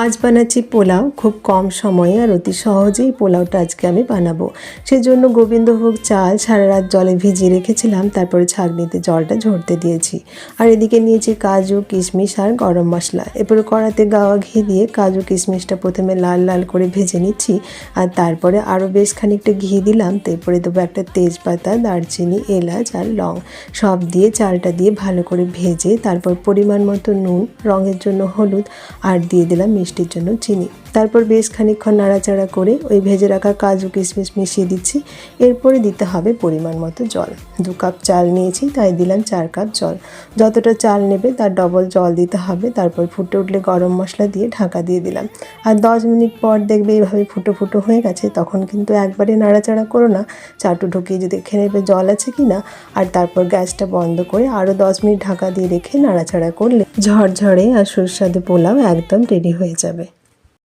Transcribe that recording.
আজ বানাচ্ছি পোলাও। খুব কম সময়ে আর অতি সহজেই পোলাওটা আজকে আমি বানাবো। সেজন্য গোবিন্দভোগ চাল সারা রাত জলে ভিজিয়ে রেখেছিলাম, তারপরে ছাঁকনিতে জলটা ঝরতে দিয়েছি। আর এদিকে নিয়েছি কাজু, কিশমিশ আর গরম মশলা। এরপরে কড়াতে গাওয়া ঘি দিয়ে কাজু কিশমিশটা প্রথমে লাল লাল করে ভেজে নিচ্ছি, আর তারপরে আরও বেশ খানিকটা ঘি দিলাম। তারপরে দেবো একটা তেজপাতা, দারচিনি, এলাচ আর লং, সব দিয়ে চালটা দিয়ে ভালো করে ভেজে তারপর পরিমাণ মতো নুন, রঙের জন্য হলুদ আর দিয়ে দিলাম মিষ্টির জন্য চিনি। তারপর বেশ খানিকক্ষণ নাড়াচাড়া করে ওই ভেজে রাখা কাজু কিশমিশ মিশিয়ে দিচ্ছি। এরপরে দিতে হবে পরিমাণ মতো জল। 2 কাপ চাল নিয়েছি, তাই দিলাম 4 কাপ জল। যতটা চাল নেবে তার ডবল জল দিতে হবে। তারপর ফুটে উঠলে গরম মশলা দিয়ে ঢাকা দিয়ে দিলাম। আর 10 মিনিট পর দেখবে এইভাবে ফুটো ফুটো হয়ে গেছে। তখন কিন্তু একবারে নাড়াচাড়া করো না, চাটু ঢুকিয়ে যদি দেখে নেবে জল আছে কি না। আর তারপর গ্যাসটা বন্ধ করে আরও 10 মিনিট ঢাকা দিয়ে রেখে নাড়াচাড়া করলে ঝরঝরে আর সুস্বাদু পোলাও একদম রেডি হয়ে যাবে।